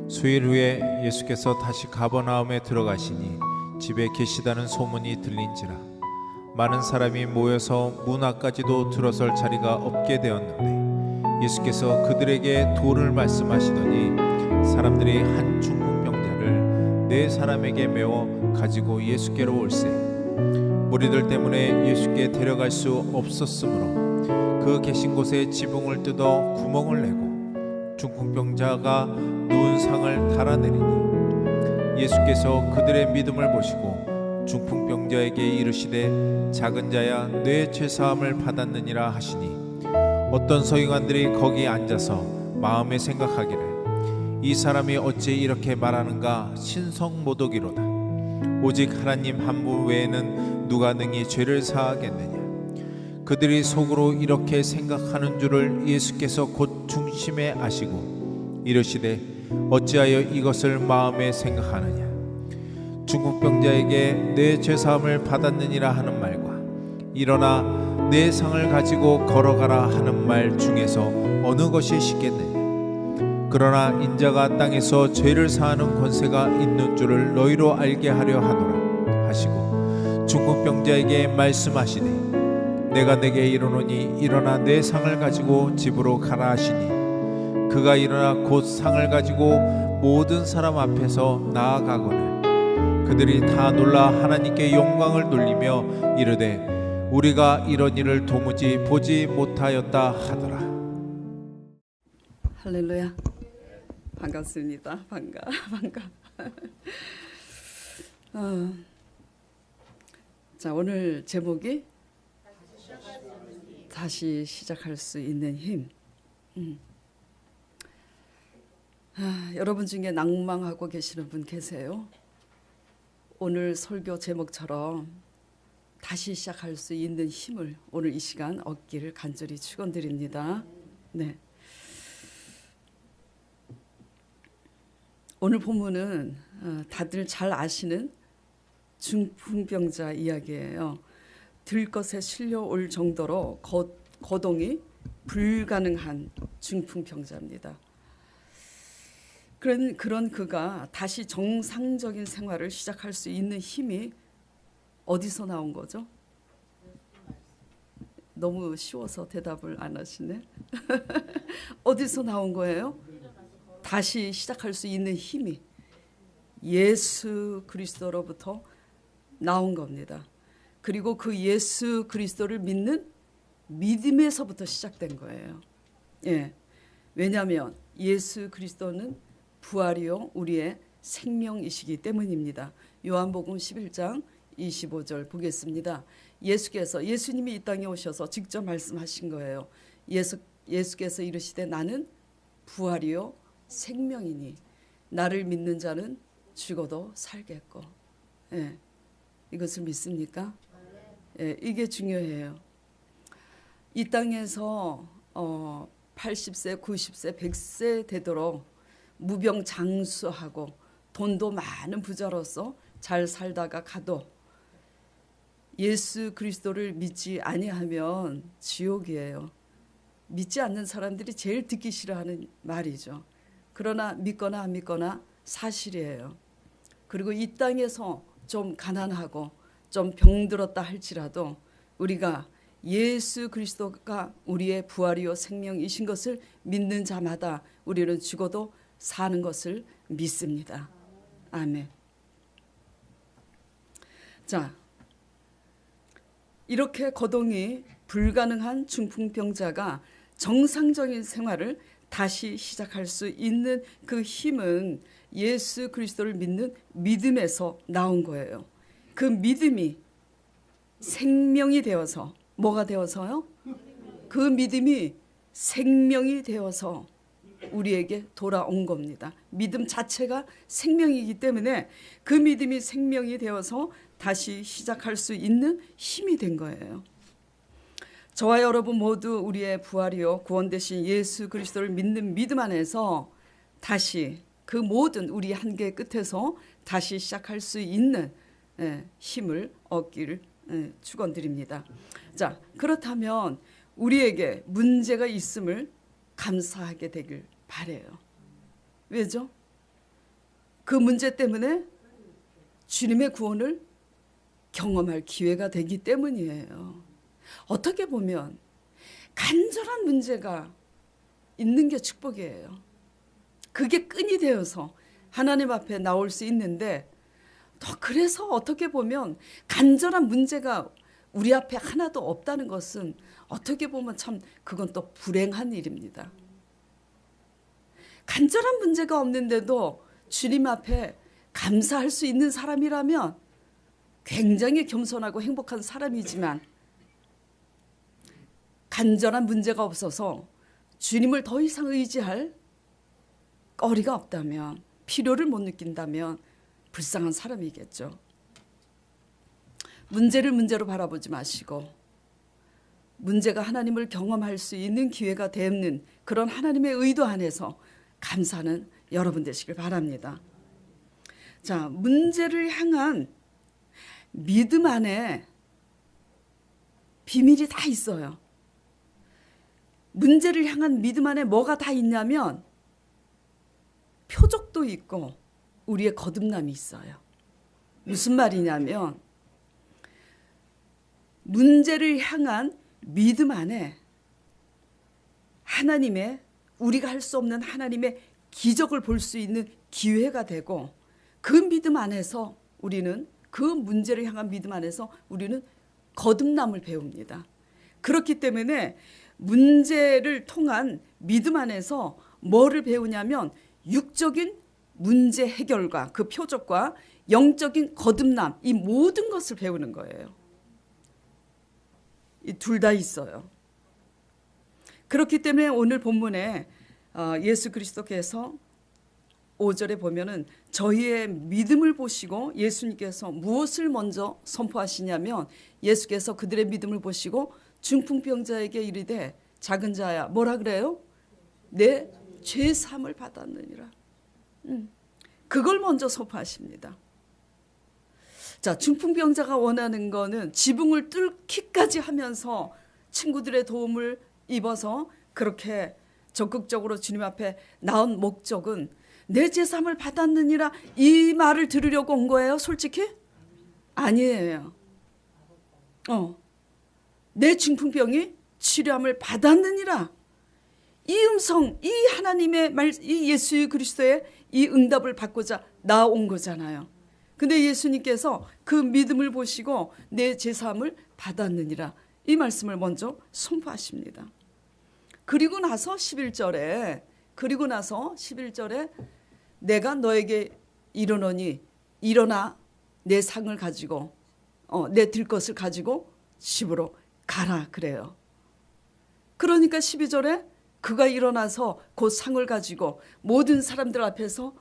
수일 후에 예수께서 다시 가버나움에 들어가시니 집에 계시다는 소문이 들린지라 많은 사람이 모여서 문 앞까지도 들어설 자리가 없게 되었는데 예수께서 그들에게 도를 말씀하시더니 사람들이 한 중풍병자를 4사람에게 메워 가지고 예수께로 올세 무리들 때문에 예수께 데려갈 수 없었으므로 그 계신 곳에 지붕을 뜯어 구멍을 내고 중풍병자가 누운 상을 달아내리니 예수께서 그들의 믿음을 보시고 중풍병자에게 이르시되 작은 자야 내 죄사함을 받았느니라 하시니 어떤 서기관들이 거기 앉아서 마음에 생각하기를 이 사람이 어찌 이렇게 말하는가 신성모독이로다 오직 하나님 한 분 외에는 누가 능히 죄를 사하겠느냐 그들이 속으로 이렇게 생각하는 줄을 예수께서 곧 중심에 아시고 이르시되 어찌하여 이것을 마음에 생각하느냐 중풍병자에게 내 죄사함을 받았느니라 하는 말과 일어나 내 상을 가지고 걸어가라 하는 말 중에서 어느 것이 쉽겠느냐 그러나 인자가 땅에서 죄를 사하는 권세가 있는 줄을 너희로 알게 하려 하노라 하시고 중풍병자에게 말씀하시되 내가 내게 이르노니 일어나 내 상을 가지고 집으로 가라 하시니 그가 일어나 곧 상을 가지고 모든 사람 앞에서 나아가거늘 그들이 다 놀라 하나님께 영광을 돌리며 이르되 우리가 이런 일을 도무지 보지 못하였다 하더라. 할렐루야. 반갑습니다. 반가. 자, 오늘 제목이 다시 시작할 수 있는 힘. 여러분 중에 낭망하고 계시는 분 계세요? 오늘 설교 제목처럼 다시 시작할 수 있는 힘을 오늘 이 시간 얻기를 간절히 축원드립니다. 네. 오늘 본문은 다들 잘 아시는 중풍병자 이야기예요. 들것에 실려올 정도로 거동이 불가능한 중풍병자입니다. 그런 그가 다시 정상적인 생활을 시작할 수 있는 힘이 어디서 나온 거죠? 너무 쉬워서 대답을 안 하시네. 어디서 나온 거예요? 다시 시작할 수 있는 힘이 예수 그리스도로부터 나온 겁니다. 그리고 그 예수 그리스도를 믿는 믿음에서부터 시작된 거예요. 예. 왜냐하면 예수 그리스도는 부활이요 우리의 생명이시기 때문입니다. 요한복음 11장 25절 보겠습니다. 예수님이 이 땅에 오셔서 직접 말씀하신 거예요. 예수께서 이르시되 나는 부활이요 생명이니 나를 믿는 자는 죽어도 살겠고. 예. 이것을 믿습니까? 예, 이게 중요해요. 이 땅에서 80세, 90세, 100세 되도록 무병장수하고 돈도 많은 부자로서 잘 살다가 가도 예수 그리스도를 믿지 아니하면 지옥이에요. 믿지 않는 사람들이 제일 듣기 싫어하는 말이죠. 그러나 믿거나 안 믿거나 사실이에요. 그리고 이 땅에서 좀 가난하고 좀 병들었다 할지라도 우리가 예수 그리스도가 우리의 부활이요 생명이신 것을 믿는 자마다 우리는 죽어도 사는 것을 믿습니다. 아멘. 자, 이렇게 거동이 불가능한 중풍병자가 정상적인 생활을 다시 시작할 수 있는 그 힘은 예수 그리스도를 믿는 믿음에서 나온 거예요. 그 믿음이 생명이 되어서 뭐가 되어서요? 그 믿음이 생명이 되어서 우리에게 돌아온 겁니다. 믿음 자체가 생명이기 때문에 그 믿음이 생명이 되어서 다시 시작할 수 있는 힘이 된 거예요. 저와 여러분 모두 우리의 부활이요 구원 되신 예수 그리스도를 믿는 믿음 안에서 다시 그 모든 우리 한계 끝에서 다시 시작할 수 있는 힘을 얻기를 축원드립니다. 자, 그렇다면 우리에게 문제가 있음을 감사하게 되길 바래요. 왜죠? 그 문제 때문에 주님의 구원을 경험할 기회가 되기 때문이에요. 어떻게 보면 간절한 문제가 있는 게 축복이에요. 그게 끈이 되어서 하나님 앞에 나올 수 있는데, 또 그래서 어떻게 보면 간절한 문제가 우리 앞에 하나도 없다는 것은 어떻게 보면 참 그건 또 불행한 일입니다. 간절한 문제가 없는데도 주님 앞에 감사할 수 있는 사람이라면 굉장히 겸손하고 행복한 사람이지만, 간절한 문제가 없어서 주님을 더 이상 의지할 거리가 없다면, 필요를 못 느낀다면 불쌍한 사람이겠죠. 문제를 문제로 바라보지 마시고 문제가 하나님을 경험할 수 있는 기회가 되는 그런 하나님의 의도 안에서 감사하는 여러분 되시길 바랍니다. 자, 문제를 향한 믿음 안에 비밀이 다 있어요. 문제를 향한 믿음 안에 뭐가 다 있냐면 표적도 있고 우리의 거듭남이 있어요. 무슨 말이냐면 문제를 향한 믿음 안에 하나님의, 우리가 할 수 없는 하나님의 기적을 볼 수 있는 기회가 되고, 그 믿음 안에서 우리는, 그 문제를 향한 믿음 안에서 우리는 거듭남을 배웁니다. 그렇기 때문에 문제를 통한 믿음 안에서 뭐를 배우냐면 육적인 문제 해결과 그 표적과 영적인 거듭남, 이 모든 것을 배우는 거예요. 이 둘 다 있어요. 그렇기 때문에 오늘 본문에 예수 그리스도께서 5절에 보면은 저희의 믿음을 보시고, 예수님께서 무엇을 먼저 선포하시냐면 예수께서 그들의 믿음을 보시고 중풍병자에게 이르되 작은 자야, 뭐라 그래요? 내 죄 사함을 받았느니라. 그걸 먼저 선포하십니다. 자, 중풍병자가 원하는 거는 지붕을 뚫기까지 하면서 친구들의 도움을 입어서 그렇게 적극적으로 주님 앞에 나온 목적은 내 제삼을 받았느니라, 이 말을 들으려고 온 거예요? 솔직히? 아니에요. 내 중풍병이 치료함을 받았느니라, 이 음성, 이 하나님의 말, 이 예수 그리스도의 이 응답을 받고자 나온 거잖아요. 근데 예수님께서 그 믿음을 보시고 내 제사함을 받았느니라, 이 말씀을 먼저 선포하십니다. 그리고 나서 11절에 내가 너에게 이르노니 일어나 내 상을 가지고 내 들 것을 가지고 집으로 가라 그래요. 그러니까 12절에 그가 일어나서 그 상을 가지고 모든 사람들 앞에서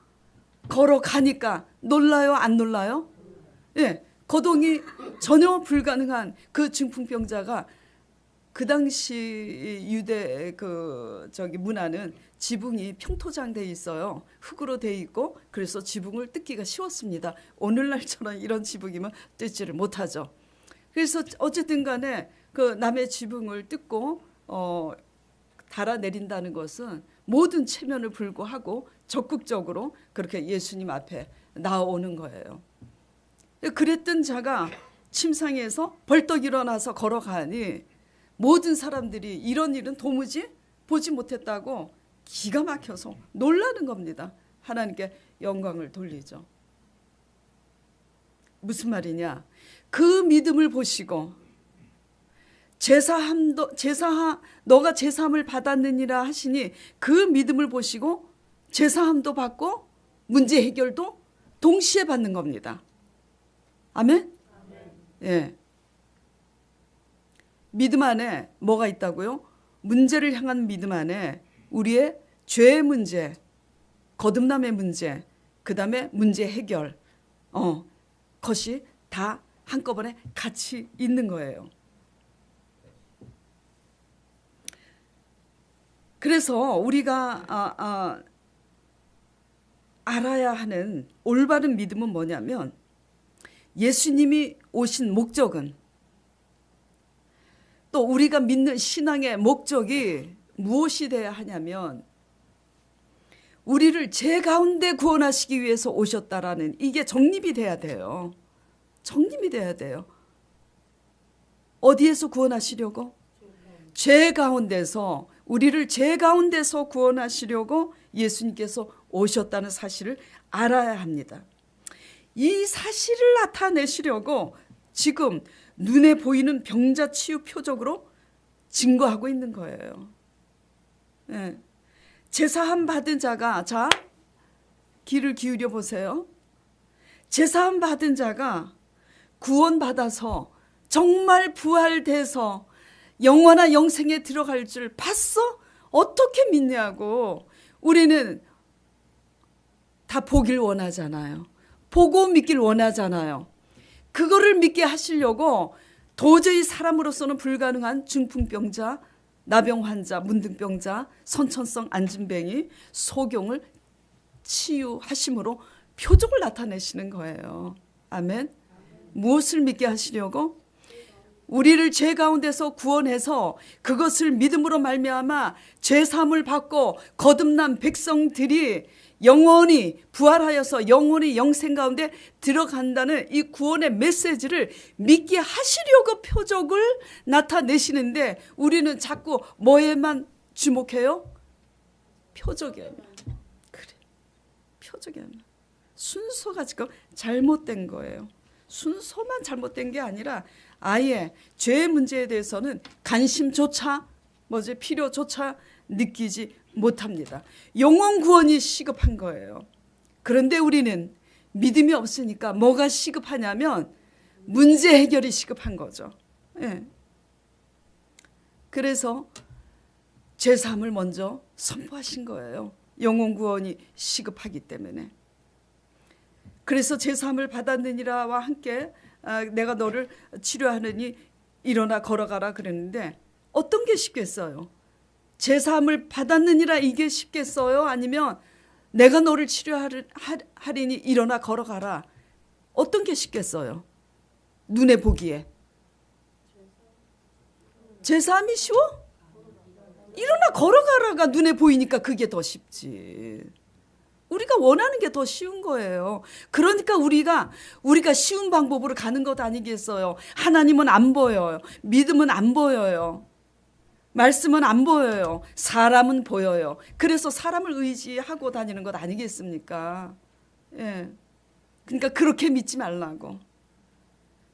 걸어가니까 놀라요, 안 놀라요? 예, 거동이 전혀 불가능한 그 중풍병자가, 그 당시 유대 문화는 지붕이 평토장돼 있어요. 흙으로 돼 있고, 그래서 지붕을 뜯기가 쉬웠습니다. 오늘날처럼 이런 지붕이면 뜯지를 못하죠. 그래서 어쨌든 간에 그 남의 지붕을 뜯고 달아내린다는 것은 모든 체면을 불구하고 적극적으로 그렇게 예수님 앞에 나오는 거예요. 그랬던 자가 침상에서 벌떡 일어나서 걸어가니 모든 사람들이 이런 일은 도무지 보지 못했다고 기가 막혀서 놀라는 겁니다. 하나님께 영광을 돌리죠. 무슨 말이냐? 그 믿음을 보시고 너가 제사함을 받았느니라 하시니, 그 믿음을 보시고 제사함도 받고 문제 해결도 동시에 받는 겁니다. 아멘? 예. 믿음 안에 뭐가 있다고요? 문제를 향한 믿음 안에 우리의 죄의 문제, 거듭남의 문제, 그 다음에 문제 해결, 것이 다 한꺼번에 같이 있는 거예요. 그래서 우리가 알아야 하는 올바른 믿음은 뭐냐면, 예수님이 오신 목적은, 또 우리가 믿는 신앙의 목적이 무엇이 돼야 하냐면, 우리를 죄 가운데 구원하시기 위해서 오셨다라는 이게 정립이 돼야 돼요. 정립이 돼야 돼요. 어디에서 구원하시려고? 죄 가운데서, 우리를 죄 가운데서 구원하시려고 예수님께서 오셨다는 사실을 알아야 합니다. 이 사실을 나타내시려고 지금 눈에 보이는 병자 치유 표적으로 증거하고 있는 거예요. 네. 제사함 받은 자가, 자, 귀를 기울여 보세요. 제사함 받은 자가 구원받아서 정말 부활돼서 영원한 영생에 들어갈 줄 봤어? 어떻게 믿냐고. 우리는 다 보길 원하잖아요. 보고 믿길 원하잖아요. 그거를 믿게 하시려고 도저히 사람으로서는 불가능한 중풍병자, 나병 환자, 문둥병자, 선천성 안진뱅이, 소경을 치유하심으로 표적을 나타내시는 거예요. 아멘. 무엇을 믿게 하시려고? 우리를 죄 가운데서 구원해서 그것을 믿음으로 말미암아 죄 사함을 받고 거듭난 백성들이 영원히 부활하여서 영원히 영생 가운데 들어간다는 이 구원의 메시지를 믿게 하시려고 표적을 나타내시는데 우리는 자꾸 뭐에만 주목해요? 표적에만. 그래, 표적에만. 순서가 지금 잘못된 거예요. 순서만 잘못된 게 아니라 아예 죄의 문제에 대해서는 관심조차 필요조차 느끼지 못합니다. 영원 구원이 시급한 거예요. 그런데 우리는 믿음이 없으니까 뭐가 시급하냐면 문제 해결이 시급한 거죠. 예. 그래서 죄사함을 먼저 선포하신 거예요. 영원 구원이 시급하기 때문에. 그래서 죄사함을 받았느니라와 함께 내가 너를 치료하느니 일어나 걸어가라 그랬는데 어떤 게 쉽겠어요? 죄사함을 받았느니라 이게 쉽겠어요? 아니면 내가 너를 치료하리니 일어나 걸어가라. 어떤 게 쉽겠어요? 눈에 보기에. 죄사함이 쉬워? 일어나 걸어가라가 눈에 보이니까 그게 더 쉽지. 우리가 원하는 게 더 쉬운 거예요. 그러니까 우리가 쉬운 방법으로 가는 것 아니겠어요? 하나님은 안 보여요. 믿음은 안 보여요. 말씀은 안 보여요. 사람은 보여요. 그래서 사람을 의지하고 다니는 것 아니겠습니까? 예. 그러니까 그렇게 믿지 말라고.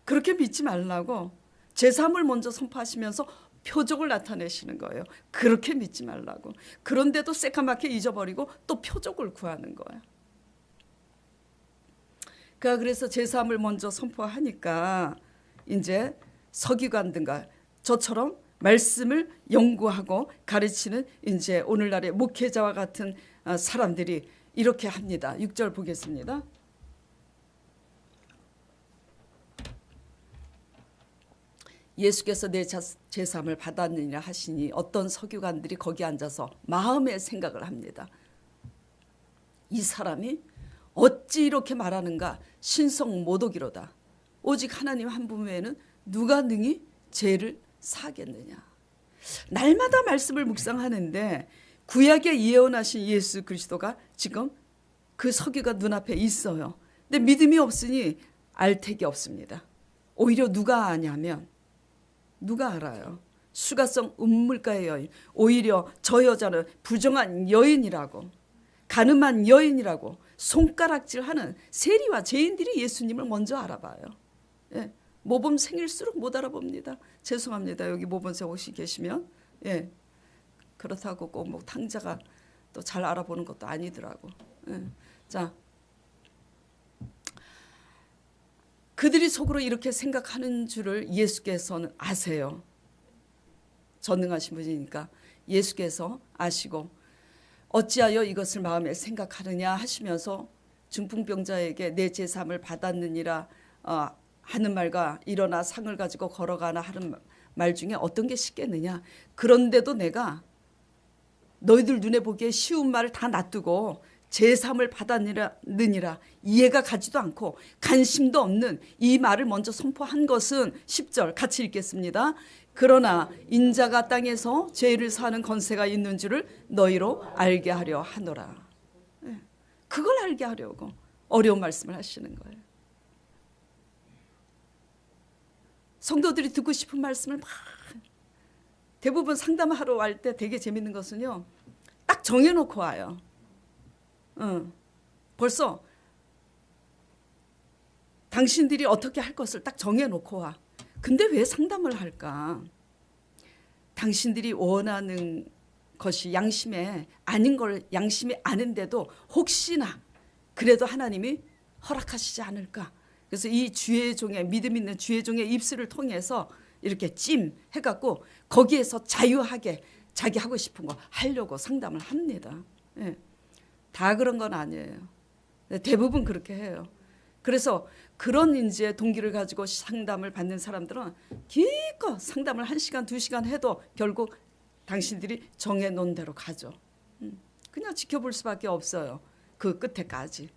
그렇게 믿지 말라고. 제3을 먼저 선포하시면서 표적을 나타내시는 거예요. 그렇게 믿지 말라고. 그런데도 새까맣게 잊어버리고 또 표적을 구하는 거예요. 그래서 제3을 먼저 선포하니까 이제 서기관들과 저처럼 말씀을 연구하고 가르치는 이제 오늘날의 목회자와 같은 사람들이 이렇게 합니다. 6절 보겠습니다. 예수께서 내 제사함을 받았느니라 하시니 어떤 서기관들이 거기 앉아서 마음의 생각을 합니다. 이 사람이 어찌 이렇게 말하는가? 신성 모독이로다. 오직 하나님 한 분 외에는 누가 능히 죄를 사겠느냐. 날마다 말씀을 묵상하는데 구약에 예언하신 예수 그리스도가 지금 그 서기관 눈앞에 있어요. 근데 믿음이 없으니 알택이 없습니다. 오히려 누가 아냐면 누가 알아요? 수가성 음물가의 여인. 오히려 저 여자는 부정한 여인이라고, 가늠한 여인이라고 손가락질하는 세리와 죄인들이 예수님을 먼저 알아봐요. 예. 모범생일수록 못 알아봅니다. 죄송합니다. 여기 모범생 혹시 계시면. 예. 그렇다고 꼭 뭐 탕자가 또 잘 알아보는 것도 아니더라고. 예. 자, 그들이 속으로 이렇게 생각하는 줄을 예수께서는 아세요. 전능하신 분이니까 예수께서 아시고 어찌하여 이것을 마음에 생각하느냐 하시면서 중풍병자에게 내 제사함을 받았느니라 하는 말과 일어나 상을 가지고 걸어가나 하는 말 중에 어떤 게 쉽겠느냐. 그런데도 내가 너희들 눈에 보기에 쉬운 말을 다 놔두고 제사함을 받았느니라 이해가 가지도 않고 관심도 없는 이 말을 먼저 선포한 것은 10절 같이 읽겠습니다. 그러나 인자가 땅에서 죄를 사는 권세가 있는 줄을 너희로 알게 하려 하노라. 알게 하려고 어려운 말씀을 하시는 거예요. 성도들이 듣고 싶은 말씀을 막 대부분 상담하러 갈 때 되게 재밌는 것은요. 딱 정해놓고 와요. 벌써 당신들이 어떻게 할 것을 딱 정해놓고 와. 근데 왜 상담을 할까? 당신들이 원하는 것이 양심에 아닌 걸 양심이 아는데도 혹시나 그래도 하나님이 허락하시지 않을까. 그래서 이 주의 종의 믿음 있는 주의 종의 입술을 통해서 이렇게 찜 해갖고 거기에서 자유하게 자기 하고 싶은 거 하려고 상담을 합니다. 예. 다 그런 건 아니에요. 대부분 그렇게 해요. 그래서 그런 이제 동기를 가지고 상담을 받는 사람들은 기껏 상담을 1시간, 2시간 해도 결국 당신들이 정해놓은 대로 가죠. 그냥 지켜볼 수밖에 없어요. 그 끝에까지.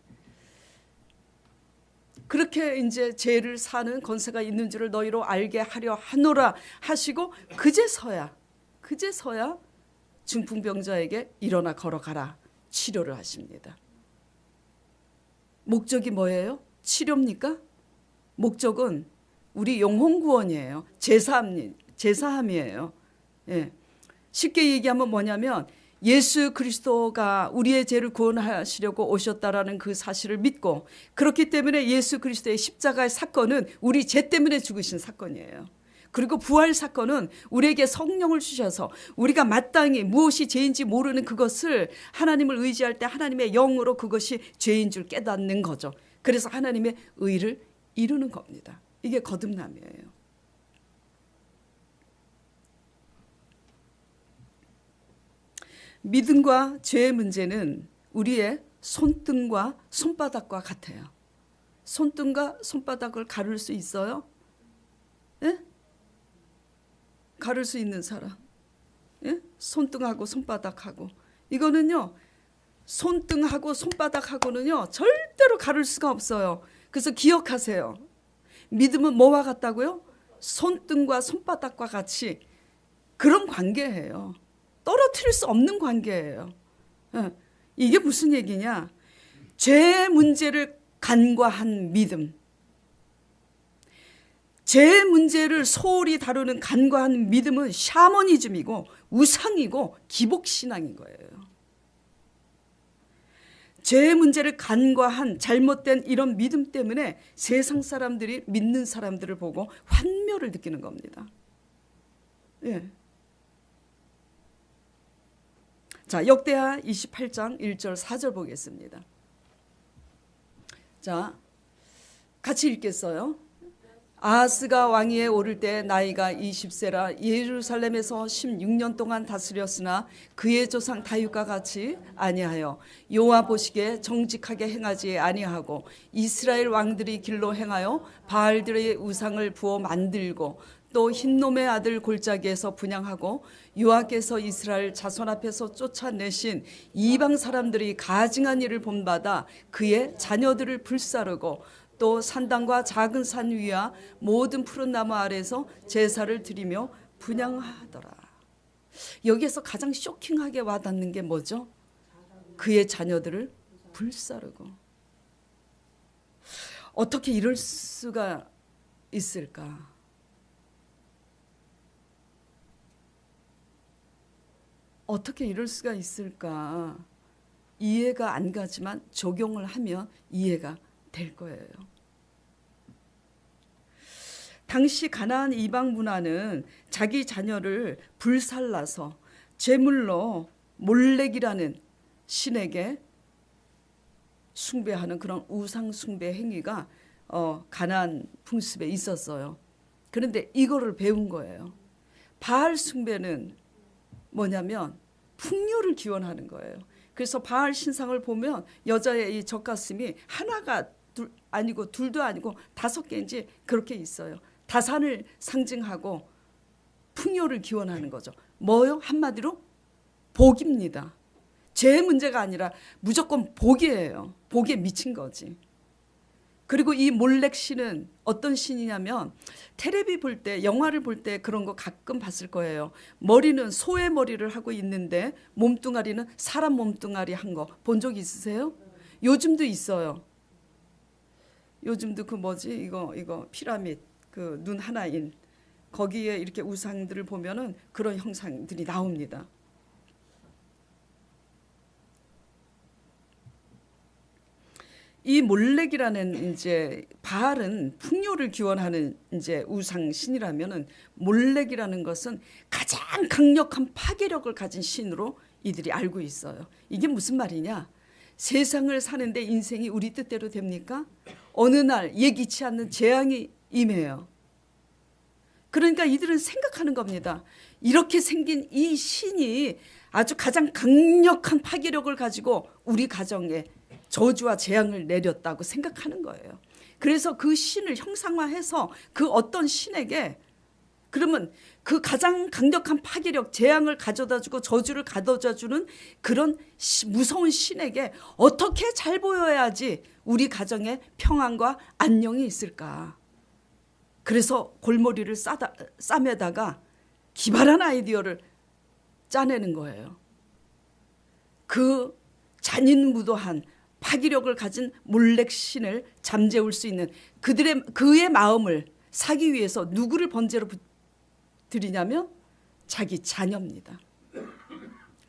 그렇게 이제 죄를 사는 권세가 있는 줄을 너희로 알게 하려 하노라 하시고 그제서야 중풍병자에게 일어나 걸어가라 치료를 하십니다. 목적이 뭐예요? 치료입니까? 목적은 우리 영혼구원이에요. 제사함이에요. 예. 쉽게 얘기하면 뭐냐면 예수 그리스도가 우리의 죄를 구원하시려고 오셨다라는 그 사실을 믿고 그렇기 때문에 예수 그리스도의 십자가의 사건은 우리 죄 때문에 죽으신 사건이에요. 그리고 부활 사건은 우리에게 성령을 주셔서 우리가 마땅히 무엇이 죄인지 모르는 그것을 하나님을 의지할 때 하나님의 영으로 그것이 죄인 줄 깨닫는 거죠. 그래서 하나님의 의를 이루는 겁니다. 이게 거듭남이에요. 믿음과 죄의 문제는 우리의 손등과 손바닥과 같아요. 손등과 손바닥을 가를 수 있어요? 예? 가를 수 있는 사람. 예? 손등하고 손바닥하고. 이거는요. 손등하고 손바닥하고는요. 절대로 가를 수가 없어요. 그래서 기억하세요. 믿음은 뭐와 같다고요? 손등과 손바닥과 같이 그런 관계예요. 떨어뜨릴 수 없는 관계예요. 이게 무슨 얘기냐? 죄 문제를 간과한 믿음. 죄 문제를 소홀히 다루는 간과한 믿음은 샤머니즘이고 우상이고 기복신앙인 거예요. 죄 문제를 간과한 잘못된 이런 믿음 때문에 세상 사람들이 믿는 사람들을 보고 환멸을 느끼는 겁니다. 예. 자, 역대하 28장 1절 4절 보겠습니다. 자, 같이 읽겠어요. 아하스가 왕위에 오를 때 나이가 20세라 예루살렘에서 16년 동안 다스렸으나 그의 조상 다윗과 같이 아니하여 여호와 보시기에 정직하게 행하지 아니하고 이스라엘 왕들이 길로 행하여 바알들의 우상을 부어 만들고 또 흰놈의 아들 골짜기에서 분향하고 여호와께서 이스라엘 자손 앞에서 쫓아내신 이방 사람들이 가증한 일을 본받아 그의 자녀들을 불사르고 또 산당과 작은 산 위와 모든 푸른 나무 아래에서 제사를 드리며 분향하더라. 여기에서 가장 쇼킹하게 와닿는 게 뭐죠? 그의 자녀들을 불사르고. 어떻게 이럴 수가 있을까? 어떻게 이럴 수가 있을까? 이해가 안 가지만 적용을 하면 이해가 될 거예요. 당시 가나안 이방 문화는 자기 자녀를 불살라서 제물로 몰렉이라는 신에게 숭배하는 그런 우상 숭배 행위가 가나안 풍습에 있었어요. 그런데 이거를 배운 거예요. 바알 숭배는 뭐냐면 풍요를 기원하는 거예요. 그래서 바알 신상을 보면 여자의 이 젖가슴이 하나가 아니고 둘도 아니고 5개인지 그렇게 있어요. 다산을 상징하고 풍요를 기원하는 거죠. 뭐요? 한마디로 복입니다. 죄의 문제가 아니라 무조건 복이에요. 복에 미친 거지. 그리고 이 몰렉 신은 어떤 신이냐면 텔레비 볼 때 영화를 볼 때 그런 거 가끔 봤을 거예요. 머리는 소의 머리를 하고 있는데 몸뚱아리는 사람 몸뚱아리 한 거 본 적 있으세요? 요즘도 있어요. 요즘도 그 뭐지 이거 피라밋 그 눈 하나인 거기에 이렇게 우상들을 보면은 그런 형상들이 나옵니다. 이 몰렉이라는 이제 바알은 풍요를 기원하는 이제 우상 신이라면은 몰렉이라는 것은 가장 강력한 파괴력을 가진 신으로 이들이 알고 있어요. 이게 무슨 말이냐? 세상을 사는데 인생이 우리 뜻대로 됩니까? 어느 날 예기치 않는 재앙이 임해요. 그러니까 이들은 생각하는 겁니다. 이렇게 생긴 이 신이 아주 가장 강력한 파괴력을 가지고 우리 가정에 저주와 재앙을 내렸다고 생각하는 거예요. 그래서 그 신을 형상화해서 그 어떤 신에게 그러면 그 가장 강력한 파괴력, 재앙을 가져다주고 저주를 가져다주는 그런 무서운 신에게 어떻게 잘 보여야지 우리 가정에 평안과 안녕이 있을까. 그래서 골머리를 싸매다가 기발한 아이디어를 짜내는 거예요. 그 잔인무도한 파괴력을 가진 몰렉 신을 잠재울 수 있는 그의 마음을 사기 위해서 누구를 번제로 드리냐면 자기 자녀입니다.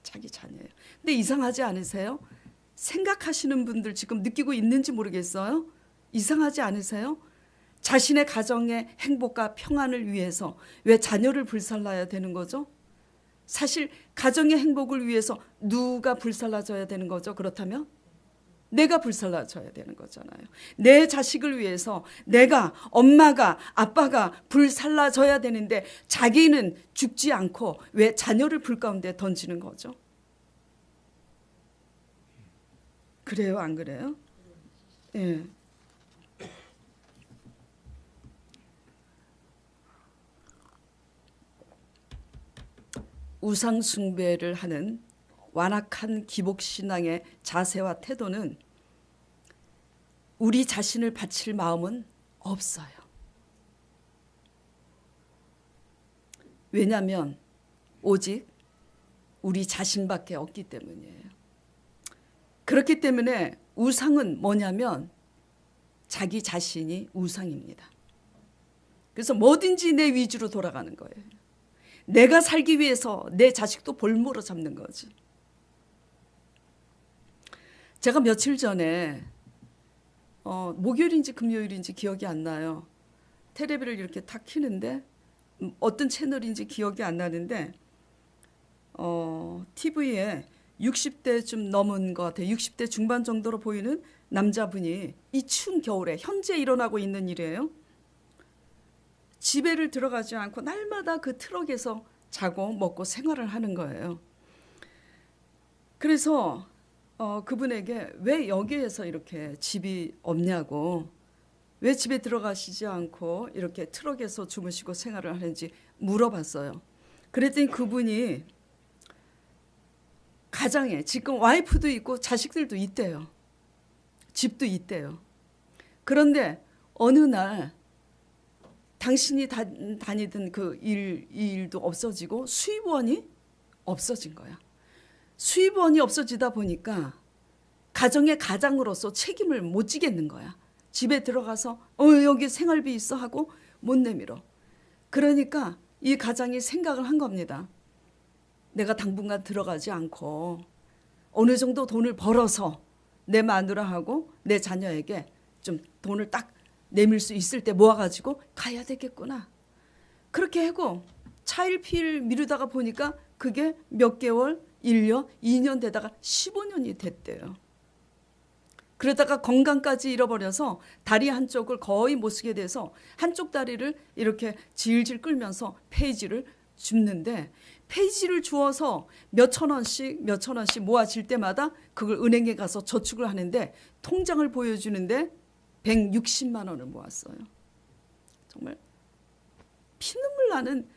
자기 자녀예요. 근데 이상하지 않으세요? 생각하시는 분들 지금 느끼고 있는지 모르겠어요. 이상하지 않으세요? 자신의 가정의 행복과 평안을 위해서 왜 자녀를 불살라야 되는 거죠? 사실 가정의 행복을 위해서 누가 불살라져야 되는 거죠? 그렇다면 내가 불살라져야 되는 거잖아요. 내 자식을 위해서 내가 엄마가 아빠가 불살라져야 되는데 자기는 죽지 않고 왜 자녀를 불 가운데 던지는 거죠? 그래요, 안 그래요? 예. 우상 숭배를 하는 완악한 기복신앙의 자세와 태도는 우리 자신을 바칠 마음은 없어요. 왜냐하면 오직 우리 자신밖에 없기 때문이에요. 그렇기 때문에 우상은 뭐냐면 자기 자신이 우상입니다. 그래서 뭐든지 내 위주로 돌아가는 거예요. 내가 살기 위해서 내 자식도 볼모로 잡는 거지. 제가 며칠 전에 목요일인지 금요일인지 기억이 안 나요. 텔레비를 이렇게 탁 켜는데 어떤 채널인지 기억이 안 나는데 TV에 60대 좀 넘은 것 같아요. 60대 중반 정도로 보이는 남자분이 이 추운 겨울에 현재 일어나고 있는 일이에요. 집에를 들어가지 않고 날마다 그 트럭에서 자고 먹고 생활을 하는 거예요. 그래서 그분에게 왜 여기에서 이렇게 집이 없냐고, 왜 집에 들어가시지 않고 이렇게 트럭에서 주무시고 생활을 하는지 물어봤어요. 그랬더니 그분이 가장에 지금 와이프도 있고 자식들도 있대요. 집도 있대요. 그런데 어느 날 당신이 다니던 그 일도 없어지고 수입원이 없어진 거야. 수입원이 없어지다 보니까 가정의 가장으로서 책임을 못 지겠는 거야. 집에 들어가서 여기 생활비 있어 하고 못 내밀어. 그러니까 이 가장이 생각을 한 겁니다. 내가 당분간 들어가지 않고 어느 정도 돈을 벌어서 내 마누라하고 내 자녀에게 좀 돈을 딱 내밀 수 있을 때 모아가지고 가야 되겠구나. 그렇게 하고 차일피일 미루다가 보니까 그게 몇 개월, 1년, 2년 되다가 15년이 됐대요. 그러다가 건강까지 잃어버려서 다리 한쪽을 거의 못 쓰게 돼서 한쪽 다리를 이렇게 질질 끌면서 페이지를 줍는데, 페이지를 주어서 몇천 원씩 모아질 때마다 그걸 은행에 가서 저축을 하는데 통장을 보여주는데 160만 원을 모았어요. 정말 피눈물 나는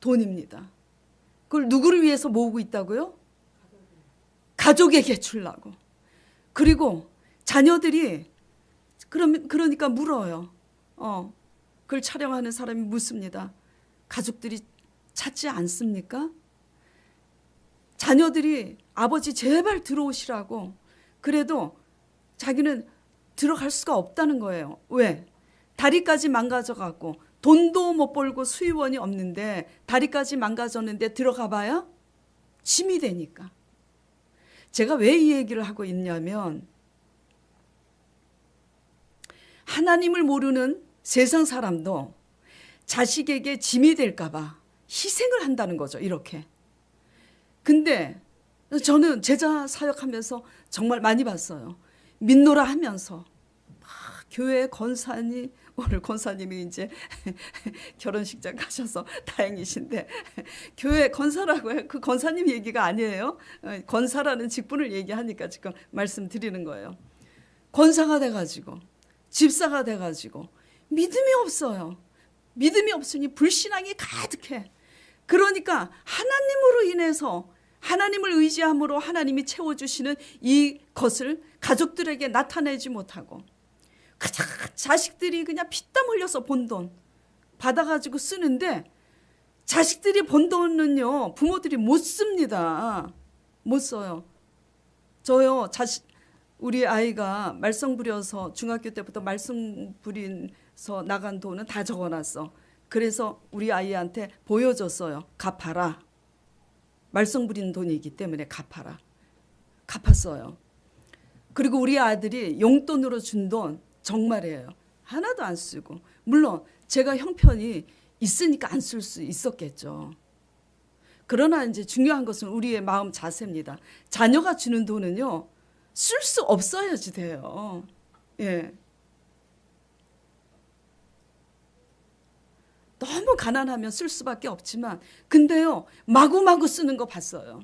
돈입니다. 그걸 누구를 위해서 모으고 있다고요? 가족에게 주려고. 그리고 자녀들이 그러니까 물어요. 그걸 촬영하는 사람이 묻습니다. 가족들이 찾지 않습니까? 자녀들이 아버지 제발 들어오시라고. 그래도 자기는 들어갈 수가 없다는 거예요. 왜? 다리까지 망가져갖고 돈도 못 벌고 수입원이 없는데 다리까지 망가졌는데 들어가 봐야 짐이 되니까. 제가 왜 이 얘기를 하고 있냐면 하나님을 모르는 세상 사람도 자식에게 짐이 될까 봐 희생을 한다는 거죠. 이렇게. 근데 저는 제자 사역하면서 정말 많이 봤어요. 믿노라 하면서 막 교회 권사님, 오늘 권사님이 이제 결혼식장 가셔서 다행이신데 교회 권사라고 해요. 그 권사님 얘기가 아니에요. 권사라는 직분을 얘기하니까 지금 말씀드리는 거예요. 권사가 돼가지고 집사가 돼가지고 믿음이 없어요. 믿음이 없으니 불신앙이 가득해. 그러니까 하나님으로 인해서 하나님을 의지함으로 하나님이 채워주시는 이것을 가족들에게 나타내지 못하고 그냥 자식들이 그냥 피땀 흘려서 번 돈 받아가지고 쓰는데 자식들이 번 돈은요 부모들이 못 씁니다. 못 써요. 저요 우리 아이가 말썽 부려서 중학교 때부터 말썽 부려서 나간 돈은 다 적어놨어. 그래서 우리 아이한테 보여줬어요. 갚아라. 말썽 부리는 돈이기 때문에 갚아라. 갚았어요. 그리고 우리 아들이 용돈으로 준 돈 정말이에요. 하나도 안 쓰고. 물론 제가 형편이 있으니까 안 쓸 수 있었겠죠. 그러나 이제 중요한 것은 우리의 마음 자세입니다. 자녀가 주는 돈은요. 쓸 수 없어야지 돼요. 예. 너무 가난하면 쓸 수밖에 없지만 근데요. 마구마구 쓰는 거 봤어요.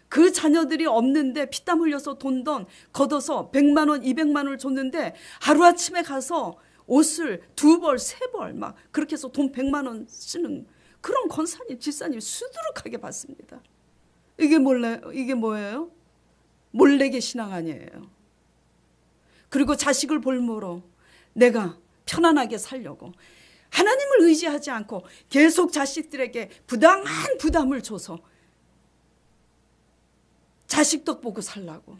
그 자녀들이 없는데 피땀 흘려서 돈 걷어서 100만 원, 200만 원을 줬는데 하루아침에 가서 옷을 2벌, 3벌 막 그렇게 해서 돈 100만 원 쓰는 그런 권사님, 집사님 수두룩하게 봤습니다. 이게 뭐예요? 몰래게 신앙 아니에요. 그리고 자식을 볼모로 내가 편안하게 살려고 하나님을 의지하지 않고 계속 자식들에게 부당한 부담을 줘서 자식 덕 보고 살라고.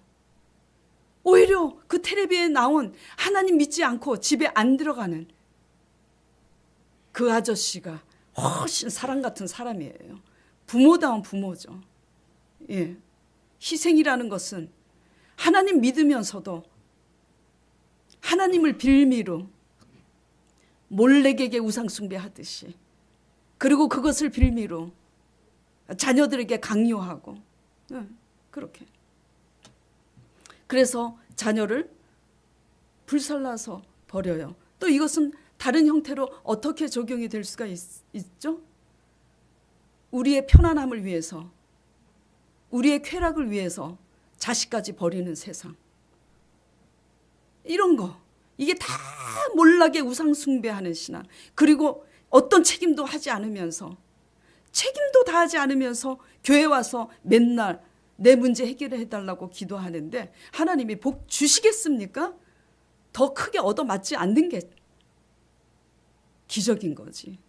오히려 그 텔레비에 나온 하나님 믿지 않고 집에 안 들어가는 그 아저씨가 훨씬 사람 같은 사람이에요. 부모다운 부모죠. 예. 희생이라는 것은 하나님 믿으면서도 하나님을 빌미로 몰래에게 우상숭배하듯이 그리고 그것을 빌미로 자녀들에게 강요하고 그렇게 그래서 자녀를 불살라서 버려요. 또 이것은 다른 형태로 어떻게 적용이 될 수가 있죠? 우리의 편안함을 위해서 우리의 쾌락을 위해서 자식까지 버리는 세상. 이런 거. 이게 다 몰락의 우상숭배하는 신앙. 그리고 어떤 책임도 하지 않으면서 책임도 다하지 않으면서 교회 와서 맨날 내 문제 해결해 달라고 기도하는데 하나님이 복 주시겠습니까? 더 크게 얻어맞지 않는 게 기적인 거지.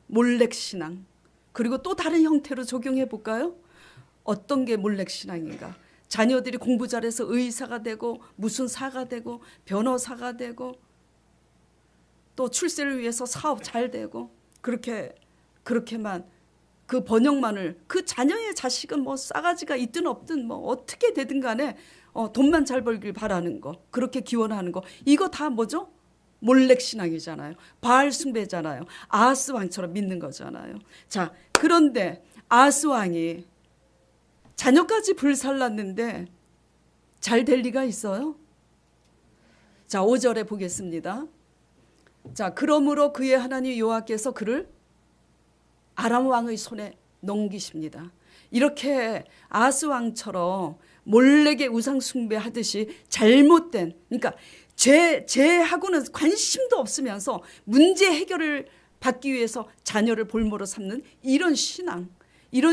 몰렉신앙. 그리고 또 다른 형태로 적용해 볼까요? 어떤 게 몰렉신앙인가? 자녀들이 공부 잘해서 의사가 되고 무슨 사가 되고 변호사가 되고 또 출세를 위해서 사업 잘 되고 그렇게만 그 번영만을 그 자녀의 자식은 뭐 싸가지가 있든 없든 뭐 어떻게 되든 간에 돈만 잘 벌길 바라는 거 그렇게 기원하는 거 이거 다 뭐죠? 몰렉신앙이잖아요. 바알 숭배잖아요. 아하스 왕처럼 믿는 거잖아요. 자, 그런데 아하스 왕이 자녀까지 불살랐는데 잘 될 리가 있어요? 자, 5절에 보겠습니다. 자, 그러므로 그의 하나님 여호와께서 그를 아람 왕의 손에 넘기십니다. 이렇게 아하스 왕처럼 몰래게 우상 숭배하듯이 잘못된 그러니까 죄하고는 관심도 없으면서 문제 해결을 받기 위해서 자녀를 볼모로 삼는 이런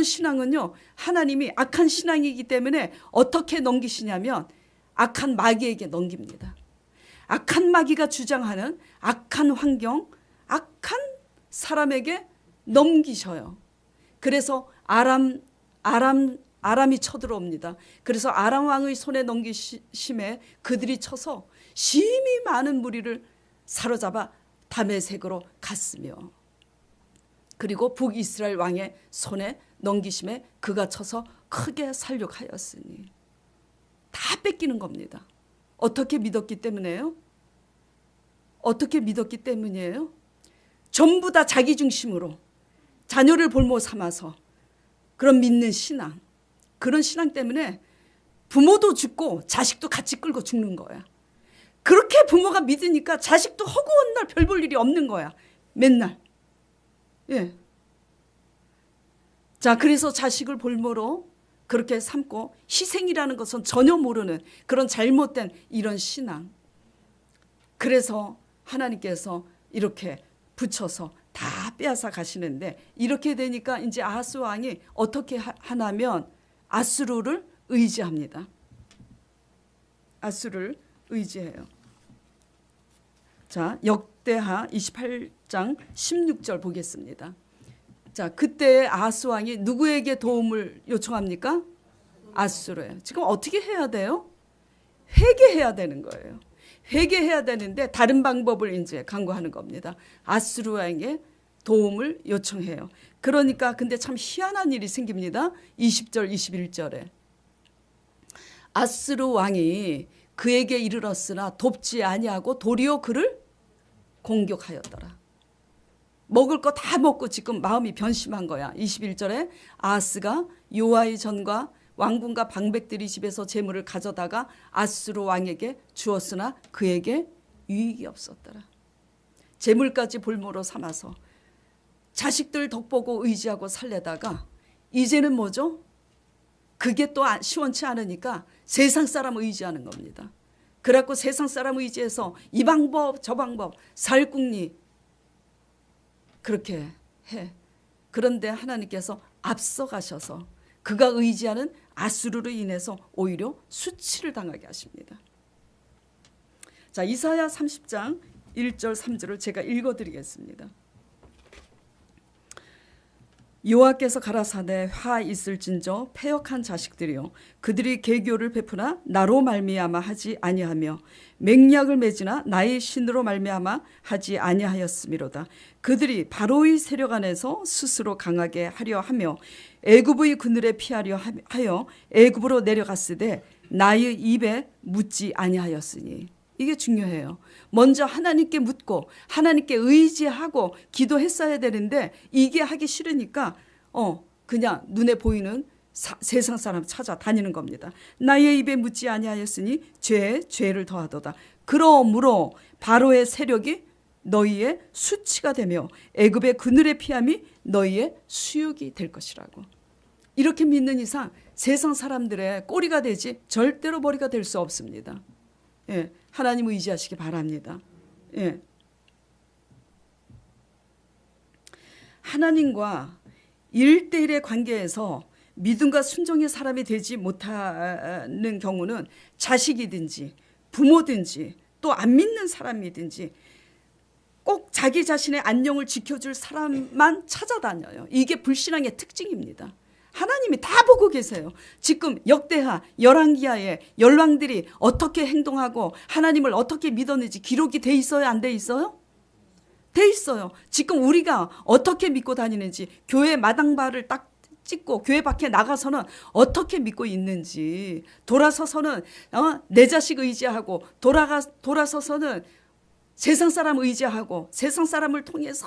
신앙은요 하나님이 악한 신앙이기 때문에 어떻게 넘기시냐면 악한 마귀에게 넘깁니다. 악한 마귀가 주장하는 악한 환경, 악한 사람에게 넘기셔요. 그래서 아람 아람이 쳐들어옵니다. 그래서 아람 왕의 손에 넘기심에 그들이 쳐서 심히 많은 무리를 사로잡아 다메섹으로 갔으며, 그리고 북이스라엘 왕의 손에 넘기심에 그가 쳐서 크게 살육하였으니, 다 뺏기는 겁니다. 어떻게 믿었기 때문에요? 어떻게 믿었기 때문이에요? 전부 다 자기 중심으로 자녀를 볼모 삼아서 그런 믿는 신앙, 그런 신앙 때문에 부모도 죽고 자식도 같이 끌고 죽는 거야. 그렇게 부모가 믿으니까 자식도 허구한 날 별 볼 일이 없는 거야. 맨날. 예. 자, 그래서 자식을 볼모로 그렇게 삼고 희생이라는 것은 전혀 모르는 그런 잘못된 이런 신앙. 그래서 하나님께서 이렇게 붙여서 다 빼앗아 가시는데, 이렇게 되니까 이제 아하스 왕이 어떻게 하냐면 아수르를 의지합니다. 아수르를 의지해요. 자, 역대하 28장 16절 보겠습니다. 자, 그때 아하스 왕이 누구에게 도움을 요청합니까? 아수르예요. 지금 어떻게 해야 돼요? 회개해야 되는 거예요. 회개해야 되는데 다른 방법을 이제 강구하는 겁니다. 아수르 왕에게 도움을 요청해요. 그러니까 근데 참 희한한 일이 생깁니다. 20절 21절에 아수르 왕이 그에게 이르렀으나 돕지 아니하고 도리어 그를 공격하였더라. 먹을 거 다 먹고 지금 마음이 변심한 거야. 21절에 아하스가 요아의 전과 왕궁과 방백들이 집에서 재물을 가져다가 아수르 왕에게 주었으나 그에게 유익이 없었더라. 재물까지 볼모로 삼아서 자식들 덕보고 의지하고 살려다가 이제는 뭐죠? 그게 또 시원치 않으니까 세상 사람 의지하는 겁니다. 그래갖고 세상 사람 의지해서 이 방법 저 방법 살궁리 그렇게 해. 그런데 하나님께서 앞서가셔서 그가 의지하는 아수르로 인해서 오히려 수치를 당하게 하십니다. 자, 이사야 30장 1절 3절을 제가 읽어드리겠습니다. 여호와께서 가라사대 화 있을진저 패역한 자식들이요 그들이 계교를 베푸나 나로 말미암아 하지 아니하며 맹약을 맺으나 나의 신으로 말미암아 하지 아니하였음이로다. 그들이 바로의 세력 안에서 스스로 강하게 하려 하며 애굽의 그늘에 피하려 하여 애굽으로 내려갔으되 나의 입에 묻지 아니하였으니. 이게 중요해요. 먼저 하나님께 묻고 하나님께 의지하고 기도했어야 되는데 이게 하기 싫으니까 그냥 눈에 보이는 세상 사람 찾아다니는 겁니다. 나의 입에 묻지 아니하였으니 죄에 죄를 더하도다. 그러므로 바로의 세력이 너희의 수치가 되며 애굽의 그늘의 피함이 너희의 수욕이 될 것이라고. 이렇게 믿는 이상 세상 사람들의 꼬리가 되지 절대로 머리가 될 수 없습니다. 예, 하나님 의지하시기 바랍니다. 예. 하나님과 1대1의 관계에서 믿음과 순종의 사람이 되지 못하는 경우는 자식이든지 부모든지 또 안 믿는 사람이든지 꼭 자기 자신의 안녕을 지켜줄 사람만 찾아다녀요. 이게 불신앙의 특징입니다. 하나님이 다 보고 계세요. 지금 역대하 열왕기하에 열왕들이 어떻게 행동하고 하나님을 어떻게 믿었는지 기록이 돼 있어요? 안 돼 있어요? 돼 있어요. 지금 우리가 어떻게 믿고 다니는지 교회 마당발을 딱 찍고 교회 밖에 나가서는 어떻게 믿고 있는지 돌아서서는 내 자식 의지하고 돌아서서는 세상 사람 의지하고 세상 사람을 통해서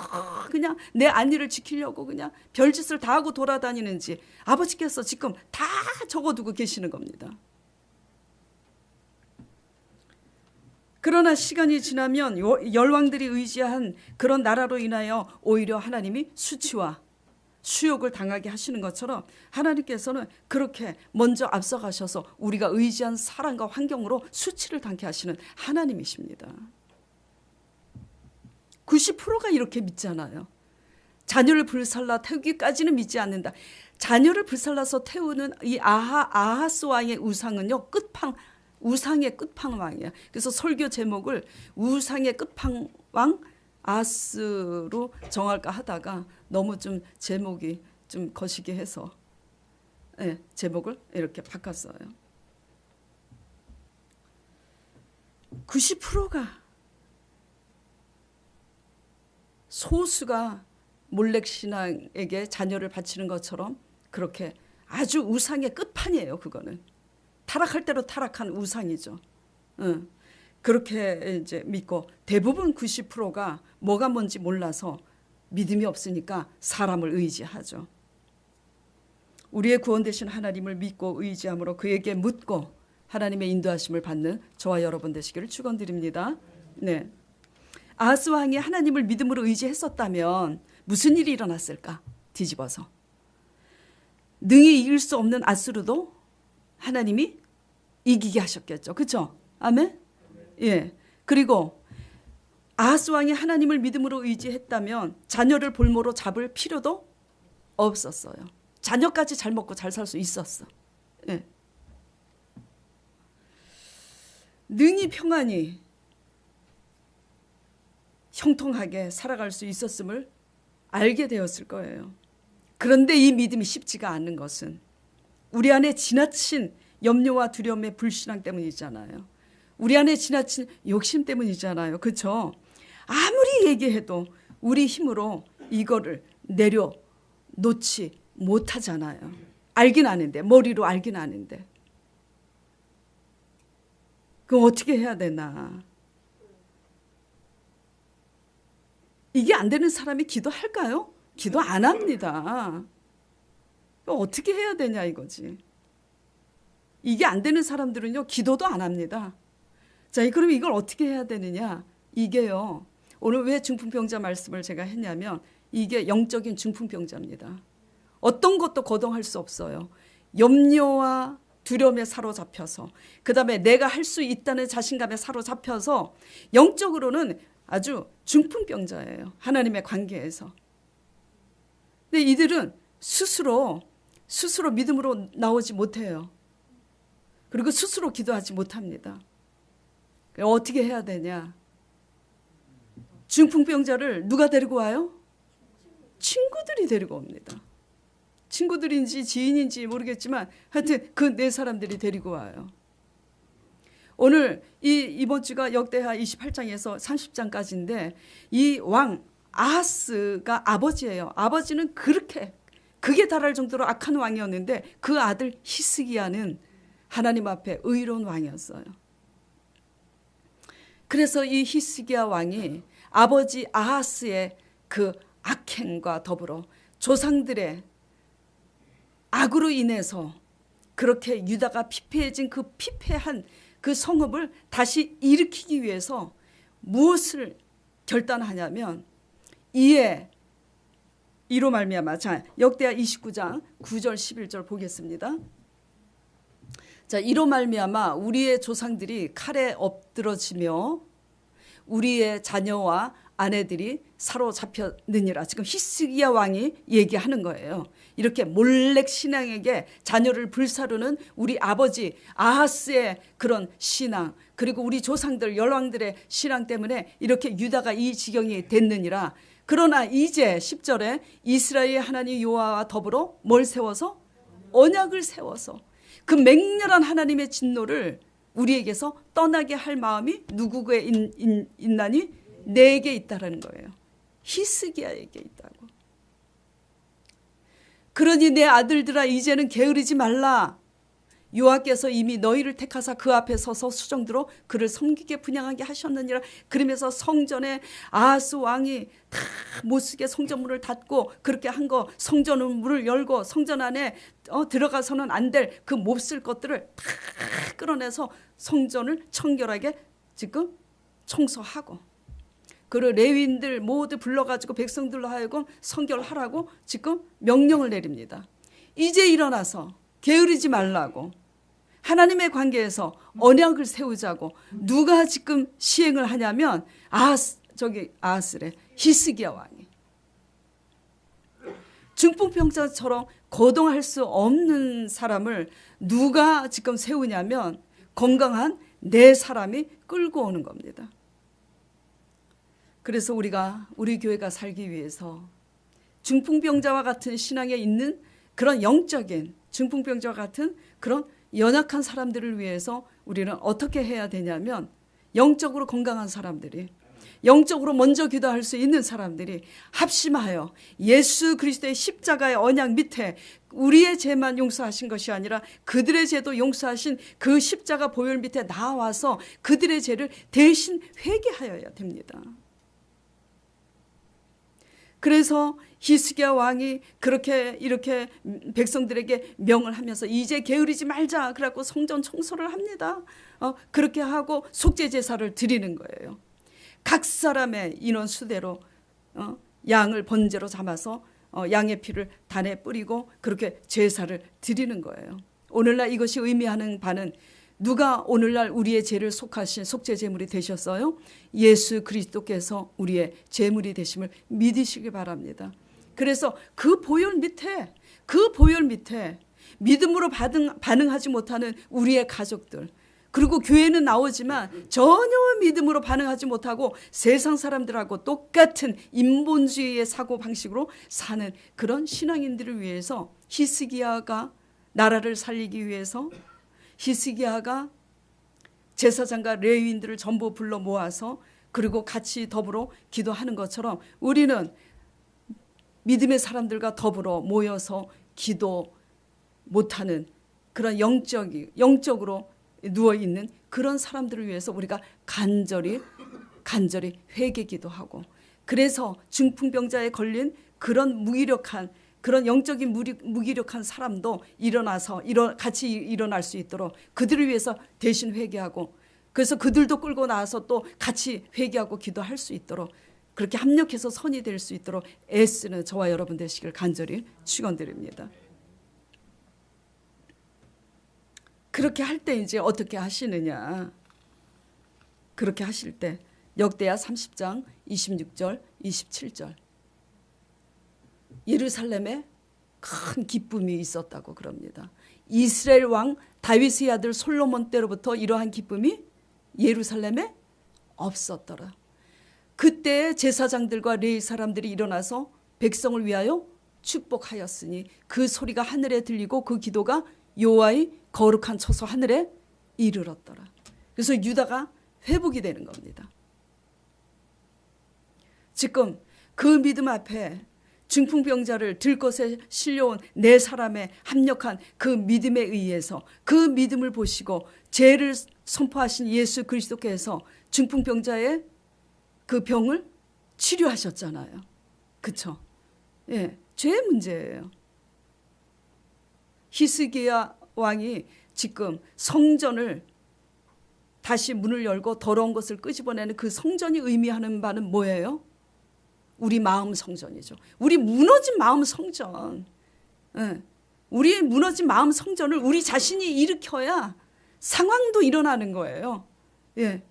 그냥 내 안위를 지키려고 그냥 별짓을 다 하고 돌아다니는지 아버지께서 지금 다 적어두고 계시는 겁니다. 그러나 시간이 지나면 열왕들이 의지한 그런 나라로 인하여 오히려 하나님이 수치와 수욕을 당하게 하시는 것처럼 하나님께서는 그렇게 먼저 앞서가셔서 우리가 의지한 사랑과 환경으로 수치를 당케 하시는 하나님이십니다. 90%가 이렇게 믿잖아요. 자녀를 불살라 태우기까지는 믿지 않는다. 자녀를 불살라서 태우는 이 아하스 왕의 우상은요, 우상의 끝판왕이에요. 그래서 설교 제목을 우상의 끝판왕 아하스로 정할까 하다가 너무 좀 제목이 좀 거시기 해서 제목을 이렇게 바꿨어요. 90%가 소수가 몰렉신앙에게 자녀를 바치는 것처럼 그렇게 아주 우상의 끝판이에요. 그거는 타락할 대로 타락한 우상이죠. 그렇게 이제 믿고 대부분 90%가 뭐가 뭔지 몰라서 믿음이 없으니까 사람을 의지하죠. 우리의 구원 되신 하나님을 믿고 의지함으로 그에게 묻고 하나님의 인도하심을 받는 저와 여러분 되시기를 축원드립니다. 네. 아하스 왕이 하나님을 믿음으로 의지했었다면 무슨 일이 일어났을까? 뒤집어서 능히 이길 수 없는 아수르도 하나님이 이기게 하셨겠죠. 그렇죠? 아멘? 예. 그리고 아하스 왕이 하나님을 믿음으로 의지했다면 자녀를 볼모로 잡을 필요도 없었어요. 자녀까지 잘 먹고 잘 살 수 있었어. 예. 능히 평안히 형통하게 살아갈 수 있었음을 알게 되었을 거예요. 그런데 이 믿음이 쉽지가 않은 것은 우리 안에 지나친 염려와 두려움의 불신앙 때문이잖아요. 우리 안에 지나친 욕심 때문이잖아요. 그렇죠? 아무리 얘기해도 우리 힘으로 이거를 내려놓지 못하잖아요. 알긴 아는데, 머리로 알긴 아는데. 그럼 어떻게 해야 되나? 이게 안 되는 사람이 기도할까요? 기도 안 합니다. 어떻게 해야 되냐 이거지. 이게 안 되는 사람들은요, 기도도 안 합니다. 자, 그럼 이걸 어떻게 해야 되느냐? 이게요, 오늘 왜 중풍병자 말씀을 제가 했냐면 이게 영적인 중풍병자입니다. 어떤 것도 거동할 수 없어요. 염려와 두려움에 사로잡혀서, 그 다음에 내가 할 수 있다는 자신감에 사로잡혀서 영적으로는 아주 중풍병자예요. 하나님의 관계에서. 근데 이들은 스스로 믿음으로 나오지 못해요. 그리고 스스로 기도하지 못합니다. 어떻게 해야 되냐? 중풍병자를 누가 데리고 와요? 친구들이 데리고 옵니다. 친구들인지 지인인지 모르겠지만 하여튼 그 네 사람들이 데리고 와요. 오늘 이번 주가 역대하 28장에서 30장까지인데 이 왕 아하스가 아버지예요. 아버지는 극에 달할 정도로 악한 왕이었는데 그 아들 히스기야는 하나님 앞에 의로운 왕이었어요. 그래서 이 히스기야 왕이 아버지 아하스의 그 악행과 더불어 조상들의 악으로 인해서 그렇게 유다가 피폐해진 그 피폐한 그 성읍을 다시 일으키기 위해서 무엇을 결단하냐면 이로 말미암아. 자, 역대하 29장 9절 11절 보겠습니다. 자, 이로 말미암아 우리의 조상들이 칼에 엎드러지며 우리의 자녀와 아내들이 사로잡혔느니라. 지금 히스기야 왕이 얘기하는 거예요. 이렇게 몰렉 신앙에게 자녀를 불사르는 우리 아버지 아하스의 그런 신앙, 그리고 우리 조상들 열왕들의 신앙 때문에 이렇게 유다가 이 지경이 됐느니라. 그러나 이제 10절에 이스라엘의 하나님 여호와와 더불어 뭘 세워서? 언약을 세워서 그 맹렬한 하나님의 진노를 우리에게서 떠나게 할 마음이 누구에게 있나니? 내게 있다라는 거예요. 히스기야에게 있다고. 그러니 내 아들들아 이제는 게으르지 말라. 여호와께서 이미 너희를 택하사 그 앞에 서서 수정들어 그를 섬기게 분향하게 하셨느니라. 그러면서 성전에 아하스 왕이 다 못쓰게 성전문을 닫고 그렇게 한 거, 성전 문을 열고 성전 안에 들어가서는 안 될 그 몹쓸 것들을 다 끌어내서 성전을 청결하게 지금 청소하고, 그리고 레위인들 모두 불러가지고 백성들로 하여금 성결하라고 지금 명령을 내립니다. 이제 일어나서 게으르지 말라고, 하나님의 관계에서 언약을 세우자고. 누가 지금 시행을 하냐면 아하스래, 히스기야 왕이. 중풍병자처럼 거동할 수 없는 사람을 누가 지금 세우냐면 건강한 네 사람이 끌고 오는 겁니다. 그래서 우리 교회가 살기 위해서 중풍병자와 같은 신앙에 있는 그런 영적인 중풍병자와 같은 그런 연약한 사람들을 위해서 우리는 어떻게 해야 되냐면 영적으로 건강한 사람들이 영적으로 먼저 기도할 수 있는 사람들이 합심하여 예수 그리스도의 십자가의 언약 밑에 우리의 죄만 용서하신 것이 아니라 그들의 죄도 용서하신 그 십자가 보혈 밑에 나와서 그들의 죄를 대신 회개하여야 됩니다. 그래서 히스기야 왕이 이렇게 백성들에게 명을 하면서 이제 게으르지 말자. 그래갖고 성전 청소를 합니다. 그렇게 하고 속죄 제사를 드리는 거예요. 각 사람의 인원 수대로 양을 번제로 잡아서 양의 피를 단에 뿌리고 그렇게 제사를 드리는 거예요. 오늘날 이것이 의미하는 바는 누가 오늘날 우리의 죄를 속하신 속죄 제물이 되셨어요? 예수 그리스도께서 우리의 제물이 되심을 믿으시기 바랍니다. 그래서 그 보혈 밑에 믿음으로 반응하지 못하는 우리의 가족들, 그리고 교회는 나오지만 전혀 믿음으로 반응하지 못하고 세상 사람들하고 똑같은 인본주의의 사고방식으로 사는 그런 신앙인들을 위해서 히스기야가 나라를 살리기 위해서 히스기야가 제사장과 레위인들을 전부 불러 모아서 그리고 같이 더불어 기도하는 것처럼 우리는 믿음의 사람들과 더불어 모여서 기도 못하는 그런 영적으로 누워있는 그런 사람들을 위해서 우리가 간절히 회개 기도하고, 그래서 중풍병자에 걸린 그런 무기력한 그런 영적인 무기력한 사람도 일어나서 같이 일어날 수 있도록 그들을 위해서 대신 회개하고, 그래서 그들도 끌고 나와서 또 같이 회개하고 기도할 수 있도록 그렇게 합력해서 선이 될 수 있도록 애쓰는 저와 여러분 되시길 간절히 축원드립니다. 그렇게 할 때 이제 어떻게 하시느냐? 그렇게 하실 때 역대하 30장 26절 27절 예루살렘에 큰 기쁨이 있었다고 그럽니다. 이스라엘 왕 다윗의 아들 솔로몬 때로부터 이러한 기쁨이 예루살렘에 없었더라. 그때 제사장들과 레위 사람들이 일어나서 백성을 위하여 축복하였으니 그 소리가 하늘에 들리고 그 기도가 여호와의 거룩한 처소 하늘에 이르렀더라. 그래서 유다가 회복이 되는 겁니다. 지금 그 믿음 앞에 중풍병자를 들것에 실려온 네 사람의 합력한 그 믿음에 의해서 그 믿음을 보시고 죄를 선포하신 예수 그리스도께서 중풍병자의 그 병을 치료하셨잖아요. 그렇죠? 예, 죄의 문제예요. 히스기야 왕이 지금 성전을 다시 문을 열고 더러운 것을 끄집어내는 그 성전이 의미하는 바는 뭐예요? 우리 마음 성전이죠. 우리 무너진 마음 성전. 예. 우리 무너진 마음 성전을 우리 자신이 일으켜야 상황도 일어나는 거예요. 예.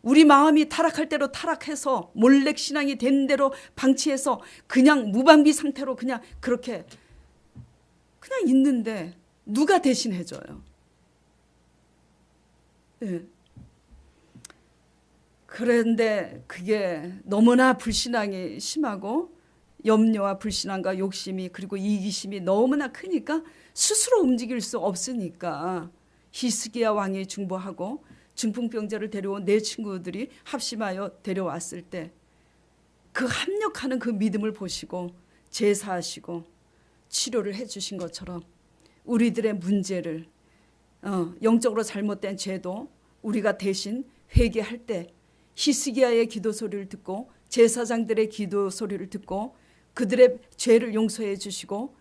우리 마음이 타락할 대로 타락해서 몰렉 신앙이 된 대로 방치해서 그냥 무방비 상태로 그냥 그렇게 그냥 있는데 누가 대신 해줘요? 예. 그런데 그게 너무나 불신앙이 심하고 염려와 불신앙과 욕심이 그리고 이기심이 너무나 크니까 스스로 움직일 수 없으니까 히스기야 왕이 중보하고 중풍병자를 데려온 네 친구들이 합심하여 데려왔을 때 그 합력하는 그 믿음을 보시고 제사하시고 치료를 해주신 것처럼 우리들의 문제를 영적으로 잘못된 죄도 우리가 대신 회개할 때 히스기야의 기도 소리를 듣고 제사장들의 기도 소리를 듣고 그들의 죄를 용서해 주시고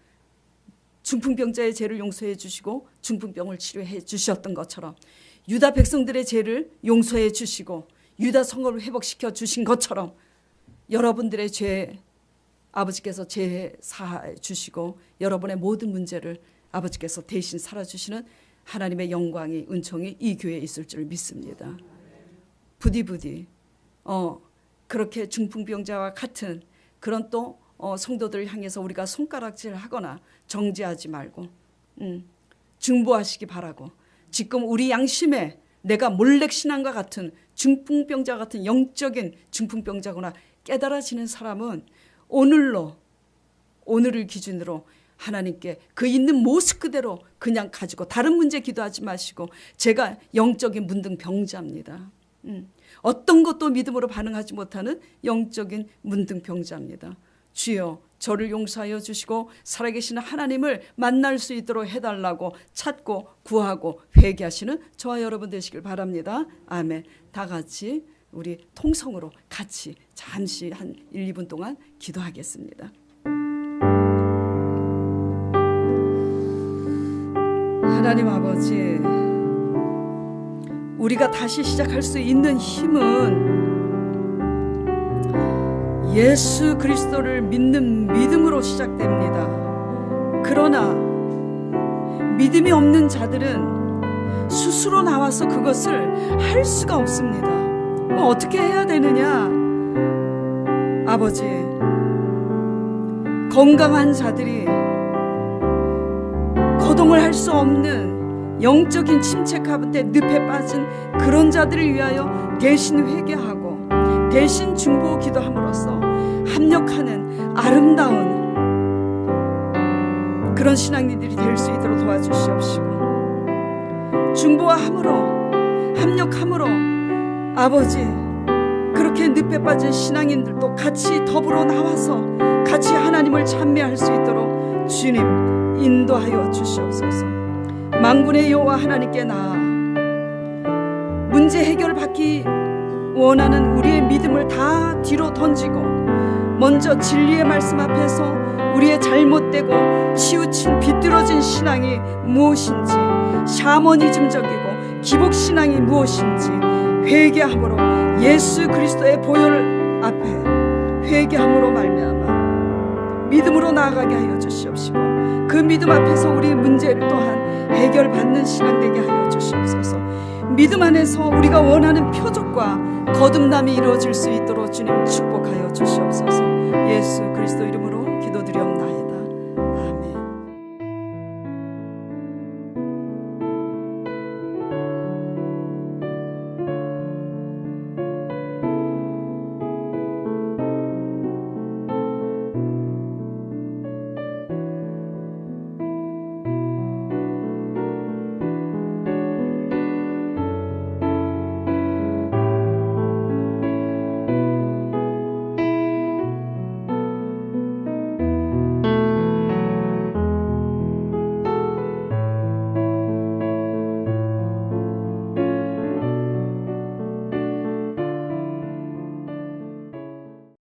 중풍병자의 죄를 용서해 주시고 중풍병을 치료해 주셨던 것처럼 유다 백성들의 죄를 용서해 주시고 유다 성읍을 회복시켜 주신 것처럼 여러분들의 죄 아버지께서 죄 사해 주시고 여러분의 모든 문제를 아버지께서 대신 살아주시는 하나님의 영광이 은총이 이 교회에 있을 줄 믿습니다. 부디 그렇게 중풍병자와 같은 그런 또 성도들을 향해서 우리가 손가락질하거나 정죄하지 말고 중보하시기 바라고, 지금 우리 양심에 내가 몰렉 신앙과 같은 중풍병자 같은 영적인 중풍병자구나 깨달아지는 사람은 오늘을 기준으로 하나님께 그 있는 모습 그대로 그냥 가지고 다른 문제 기도하지 마시고, 제가 영적인 문둥병자입니다. 어떤 것도 믿음으로 반응하지 못하는 영적인 문둥병자입니다. 주여 저를 용서하여 주시고 살아계신 하나님을 만날 수 있도록 해달라고 찾고 구하고 회개하시는 저와 여러분 되시길 바랍니다. 아멘. 다 같이 우리 통성으로 같이 잠시 한 1, 2분 동안 기도하겠습니다. 하나님 아버지, 우리가 다시 시작할 수 있는 힘은 예수 그리스도를 믿는 믿음으로 시작됩니다. 그러나 믿음이 없는 자들은 스스로 나와서 그것을 할 수가 없습니다. 어떻게 해야 되느냐? 아버지, 건강한 자들이 거동을 할 수 없는 영적인 침체 가운데 늪에 빠진 그런 자들을 위하여 대신 회개하고 대신 중보 기도함으로써 합력하는 아름다운 그런 신앙인들이 될 수 있도록 도와주시옵시고, 중보함으로 합력함으로 아버지, 그렇게 늪에 빠진 신앙인들도 같이 더불어 나와서 같이 하나님을 찬미할 수 있도록 주님 인도하여 주시옵소서. 만군의 여호와 하나님께 나아 문제 해결을 받기 원하는 우리의 믿음을 다 뒤로 던지고 먼저 진리의 말씀 앞에서 우리의 잘못되고 치우친 비뚤어진 신앙이 무엇인지, 샤머니즘적이고 기복신앙이 무엇인지 회개함으로 예수 그리스도의 보혈 앞에 회개함으로 말미암아 믿음으로 나아가게 하여 주시옵시고, 그 믿음 앞에서 우리 문제를 또한 해결받는 신앙 되게 하여 주시옵소서. 믿음 안에서 우리가 원하는 표적과 거듭남이 이루어질 수 있도록 주님 축복하여 주시옵소서. 예수 그리스도 이름으로 기도드리옵나이다.